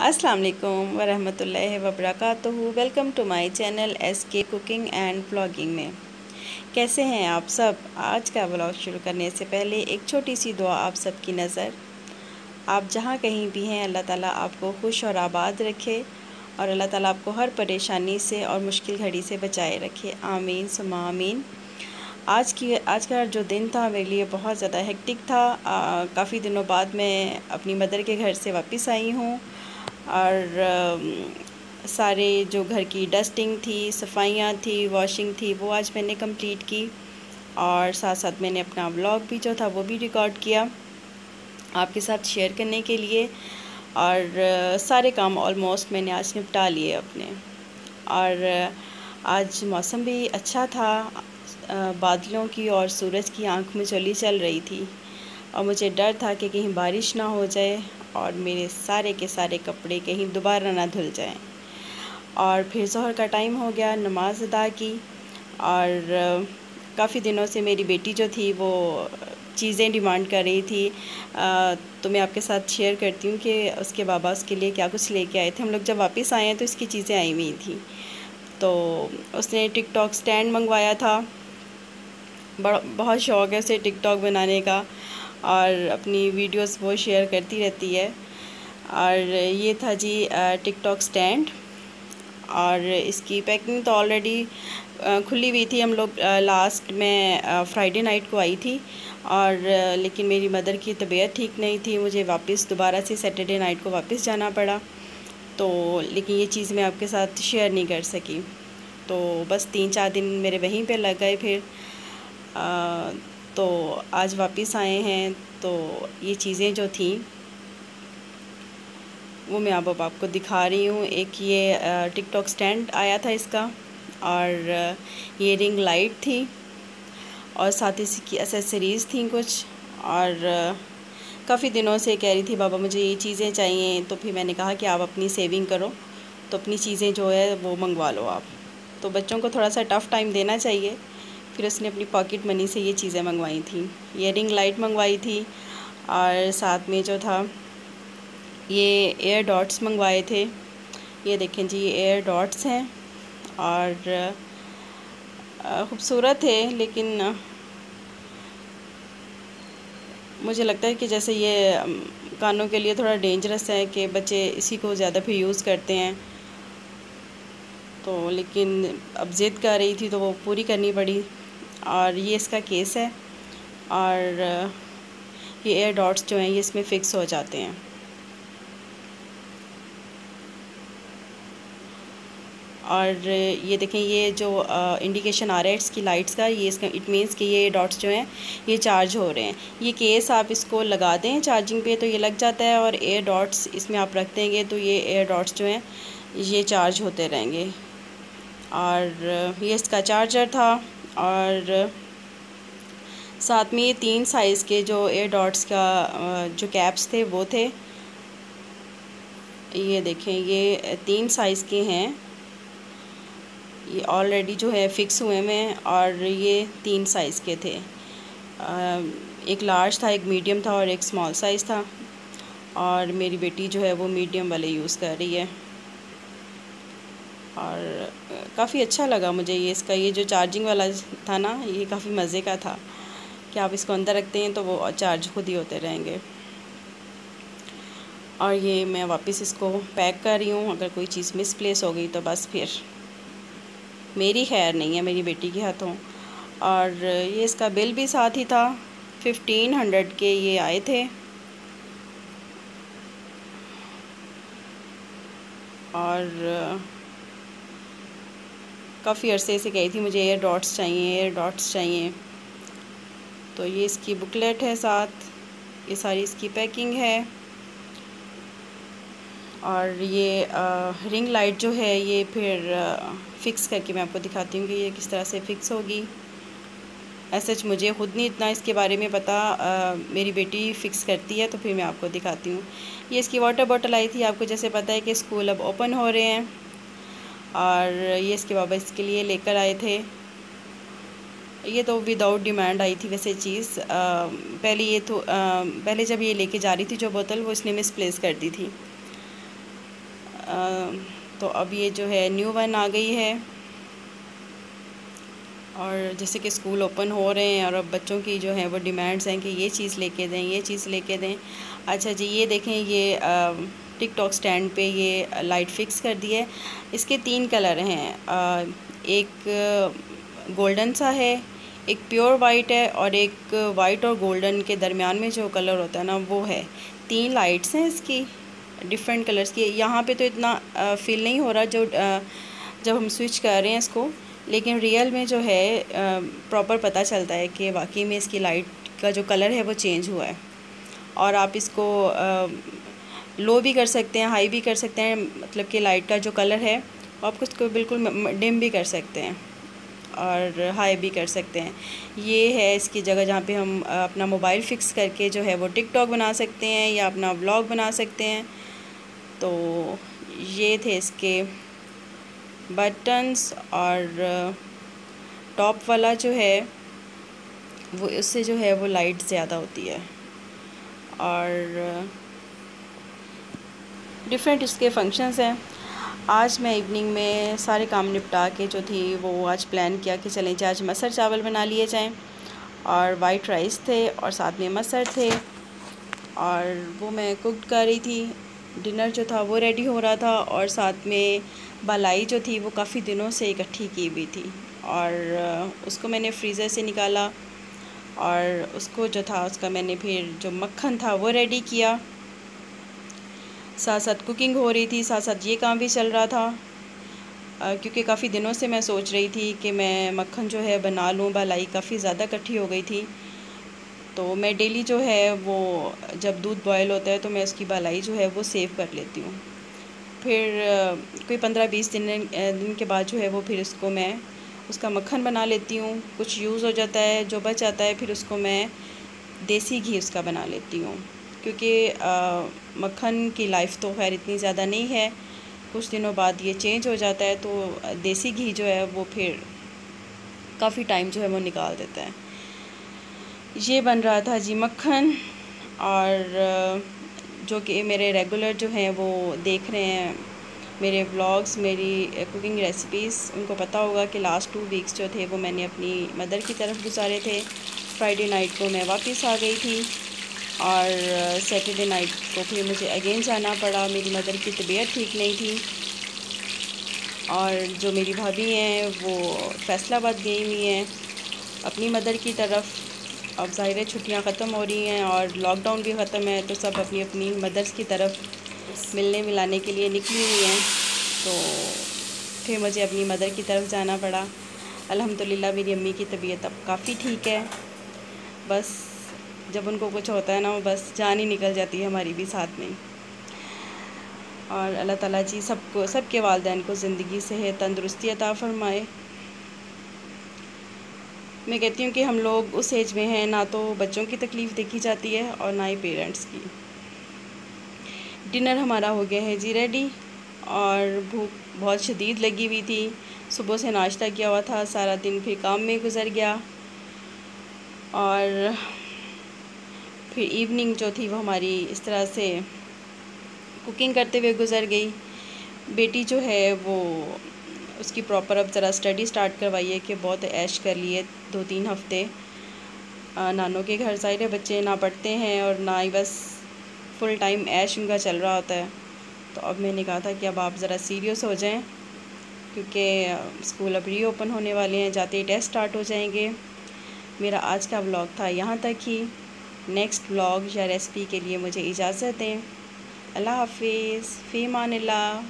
अस्सलाम वालेकुम वरहमतुल्लाहि वबरकातुहू। Welcome to my channel SK cooking and vlogging में। कैसे हैं आप सब? आज का व्लॉग शुरू करने से पहले एक छोटी सी दुआ आप सब की नज़र। आप जहाँ कहीं भी हैं, अल्लाह ताला आपको खुश और आबाद रखे और अल्लाह ताला आपको हर परेशानी से और मुश्किल घड़ी से बचाए रखे। आमीन सुम्मा आमीन। आज का जो दिन था मेरे लिए बहुत ज़्यादा हेक्टिक था। काफ़ी दिनों बाद मैं अपनी मदर के घर से वापस आई हूँ और सारे जो घर की डस्टिंग थी, सफाइयाँ थी, वॉशिंग थी, वो आज मैंने कंप्लीट की और साथ साथ मैंने अपना व्लॉग भी जो था वो भी रिकॉर्ड किया आपके साथ शेयर करने के लिए। और सारे काम ऑलमोस्ट मैंने आज निपटा लिए अपने। और आज मौसम भी अच्छा था, बादलों की और सूरज की आंख में चली चल रही थी और मुझे डर था कि कहीं बारिश ना हो जाए और मेरे सारे के सारे कपड़े कहीं दोबारा ना धुल जाएं। और फिर ज़ोहर का टाइम हो गया, नमाज अदा की और काफ़ी दिनों से मेरी बेटी जो थी वो चीज़ें डिमांड कर रही थी। तो मैं आपके साथ शेयर करती हूँ कि उसके बाबा उसके लिए क्या कुछ लेके आए थे। हम लोग जब वापस आए हैं तो इसकी चीज़ें आई हुई थी। तो उसने टिकटॉक स्टैंड मंगवाया था। बहुत शौक़ है उसे टिकटॉक बनाने का और अपनी वीडियोस वो शेयर करती रहती है। और ये था जी टिकटॉक स्टैंड और इसकी पैकिंग तो ऑलरेडी खुली हुई थी। हम लोग लास्ट में फ्राइडे नाइट को आई थी और लेकिन मेरी मदर की तबीयत ठीक नहीं थी, मुझे वापस दोबारा से सैटरडे नाइट को वापस जाना पड़ा। तो लेकिन ये चीज़ मैं आपके साथ शेयर नहीं कर सकी। तो बस 3-4 दिन मेरे वहीं पे लग गए। फिर तो आज वापस आए हैं तो ये चीज़ें जो थी वो मैं अब आपको दिखा रही हूँ। एक ये टिकटॉक स्टैंड आया था इसका और ये रिंग लाइट थी और साथ ही इसकी एसेसरीज़ थी कुछ। और काफ़ी दिनों से कह रही थी बाबा मुझे ये चीज़ें चाहिए। तो फिर मैंने कहा कि आप अपनी सेविंग करो तो अपनी चीज़ें जो है वो मंगवा लो आप। तो बच्चों को थोड़ा सा टफ़ टाइम देना चाहिए। फिर उसने अपनी पॉकेट मनी से ये चीज़ें मंगवाई थी। ये रिंग लाइट मंगवाई थी और साथ में जो था ये एयर डॉट्स मंगवाए थे। ये देखें जी, ये एयर डॉट्स हैं और ख़ूबसूरत है, लेकिन मुझे लगता है कि जैसे ये कानों के लिए थोड़ा डेंजरस है कि बच्चे इसी को ज़्यादा फिर यूज़ करते हैं। तो लेकिन अब ज़िद कर रही थी तो वो पूरी करनी पड़ी। और ये इसका केस है और ये एयर डॉट्स जो हैं ये इसमें फ़िक्स हो जाते हैं। और ये देखें, ये जो इंडिकेशन आ रहा है इसकी लाइट्स का, ये इसका इट मीन्स कि ये डॉट्स जो हैं ये चार्ज हो रहे हैं। ये केस आप इसको लगा दें चार्जिंग पे तो ये लग जाता है और एयर डॉट्स इसमें आप रख देंगे तो ये एयर डॉट्स जो हैं ये चार्ज होते रहेंगे। और ये इसका चार्जर था और साथ में ये 3 साइज़ के जो एयर डॉट्स का जो कैप्स थे वो थे। ये देखें, ये 3 साइज़ के हैं, ये ऑलरेडी जो है फ़िक्स हुए हैं और ये 3 साइज़ के थे। एक लार्ज था, एक मीडियम था और एक स्मॉल साइज़ था। और मेरी बेटी जो है वो मीडियम वाले यूज़ कर रही है और काफ़ी अच्छा लगा मुझे ये इसका ये जो चार्जिंग वाला था ना, ये काफ़ी मज़े का था कि आप इसको अंदर रखते हैं तो वो चार्ज खुद ही होते रहेंगे। और ये मैं वापस इसको पैक कर रही हूँ। अगर कोई चीज़ मिसप्लेस हो गई तो बस फिर मेरी खैर नहीं है, मेरी बेटी के हाथों। और ये इसका बिल भी साथ ही था, 1500 के ये आए थे। और काफ़ी अरसे से कही थी मुझे एयर डॉट्स चाहिए, एयर डॉट्स चाहिए। तो ये इसकी बुकलेट है साथ, ये सारी इसकी पैकिंग है। और ये रिंग लाइट जो है ये फिर फ़िक्स करके मैं आपको दिखाती हूँ कि ये किस तरह से फ़िक्स होगी। ऐसे मुझे ख़ुद नहीं इतना इसके बारे में पता, मेरी बेटी फ़िक्स करती है तो फिर मैं आपको दिखाती हूँ। ये इसकी वाटर बॉटल आई थी, आपको जैसे पता है कि स्कूल अब ओपन हो रहे हैं और ये इसके बाबा इसके लिए लेकर आए थे। ये तो विदाउट डिमांड आई थी वैसे चीज़। पहले जब ये लेके जा रही थी जो बोतल वो इसने मिसप्लेस कर दी थी। तो अब ये जो है न्यू वन आ गई है। और जैसे कि स्कूल ओपन हो रहे हैं और अब बच्चों की जो है वो डिमांड्स हैं कि ये चीज़ लेके दें, ये चीज़ लेके दें। अच्छा जी, ये देखें, ये टिकटॉक स्टैंड पे ये लाइट फिक्स कर दी है। इसके 3 कलर हैं, एक गोल्डन सा है, एक प्योर वाइट है और एक वाइट और गोल्डन के दरमियान में जो कलर होता है ना वो है। 3 लाइट्स हैं इसकी डिफरेंट कलर्स की। यहाँ पे तो इतना फील नहीं हो रहा जब हम स्विच कर रहे हैं इसको, लेकिन रियल में जो है प्रॉपर पता चलता है कि वाकई में इसकी लाइट का जो कलर है वो चेंज हुआ है। और आप इसको लो भी कर सकते हैं, हाई भी कर सकते हैं, मतलब कि लाइट का जो कलर है आप उसको बिल्कुल डिम भी कर सकते हैं और हाई भी कर सकते हैं। ये है इसकी जगह जहाँ पे हम अपना मोबाइल फ़िक्स करके जो है वो टिकटॉक बना सकते हैं या अपना व्लॉग बना सकते हैं। तो ये थे इसके बटन्स। और टॉप वाला जो है वो उससे जो है वो लाइट ज़्यादा होती है। और डिफरेंट इसके फंक्शंस हैं। आज मैं इवनिंग में सारे काम निपटा के जो थी वो आज प्लान किया कि चलें जी आज मसर चावल बना लिए जाएं। और वाइट राइस थे और साथ में मसर थे और वो मैं कुक कर रही थी। डिनर जो था वो रेडी हो रहा था और साथ में बालाई जो थी वो काफ़ी दिनों से इकट्ठी की हुई थी और उसको मैंने फ्रीज़र से निकाला और उसको जो था उसका मैंने फिर जो मक्खन था वो रेडी किया। साथ साथ कुकिंग हो रही थी, साथ साथ ये काम भी चल रहा था क्योंकि काफ़ी दिनों से मैं सोच रही थी कि मैं मक्खन जो है बना लूँ। बालाई काफ़ी ज़्यादा इकट्ठी हो गई थी, तो मैं डेली जो है वो जब दूध बॉयल होता है तो मैं उसकी बालाई जो है वो सेव कर लेती हूँ। फिर कोई 15-20 दिन के बाद जो है वो फिर उसको मैं उसका मक्खन बना लेती हूँ। कुछ यूज़ हो जाता है, जो बच जाता है फिर उसको मैं देसी घी उसका बना लेती हूँ क्योंकि मक्खन की लाइफ तो खैर इतनी ज़्यादा नहीं है, कुछ दिनों बाद ये चेंज हो जाता है। तो देसी घी जो है वो फिर काफ़ी टाइम जो है वो निकाल देता है। ये बन रहा था जी मक्खन। और जो कि मेरे रेगुलर जो हैं वो देख रहे हैं मेरे व्लॉग्स, मेरी कुकिंग रेसिपीज़, उनको पता होगा कि लास्ट 2 वीक्स जो थे वो मैंने अपनी मदर की तरफ गुजारे थे। फ्राइडे नाइट को मैं वापस आ गई थी और सैटरडे नाइट को फिर मुझे अगेन जाना पड़ा। मेरी मदर की तबीयत ठीक नहीं थी और जो मेरी भाभी हैं वो फैसलाबाद गई हुई हैं अपनी मदर की तरफ। अब ज़ाहिर है छुट्टियाँ ख़त्म हो रही हैं और लॉकडाउन भी ख़त्म है, तो सब अपनी अपनी मदर्स की तरफ मिलने मिलाने के लिए निकली हुई हैं। तो फिर मुझे अपनी मदर की तरफ जाना पड़ा। अल्हम्दुलिल्लाह मेरी अम्मी की तबीयत अब काफ़ी ठीक है। बस जब उनको कुछ होता है ना वो बस जान ही निकल जाती है हमारी भी साथ में। और अल्लाह ताला जी सबको, सबके वालिदैन को ज़िंदगी सेहत तंदुरुस्ती अता फ़रमाए। मैं कहती हूँ कि हम लोग उस एज में हैं ना तो बच्चों की तकलीफ़ देखी जाती है और ना ही पेरेंट्स की। डिनर हमारा हो गया है जी रेडी और भूख बहुत शदीद लगी हुई थी। सुबह से नाश्ता किया हुआ था, सारा दिन फिर काम में गुज़र गया और फिर इवनिंग जो थी वो हमारी इस तरह से कुकिंग करते हुए गुज़र गई। बेटी जो है वो उसकी प्रॉपर अब ज़रा स्टडी स्टार्ट करवाइए कि बहुत ऐश कर लिए 2-3 हफ़्ते नानों के घर। ज़ाहिर है बच्चे ना पढ़ते हैं और ना ही बस फुल टाइम ऐश उनका चल रहा होता है। तो अब मैंने कहा था कि अब आप ज़रा सीरियस हो जाएं क्योंकि स्कूल अब री ओपन होने वाले हैं, जाते ही टेस्ट स्टार्ट हो जाएंगे। मेरा आज का व्लॉग था यहाँ तक ही। नेक्स्ट व्लॉग या रेसिपी के लिए मुझे इजाज़त दें। अल्लाह हाफिज़, फ़ी अमानिल्लाह।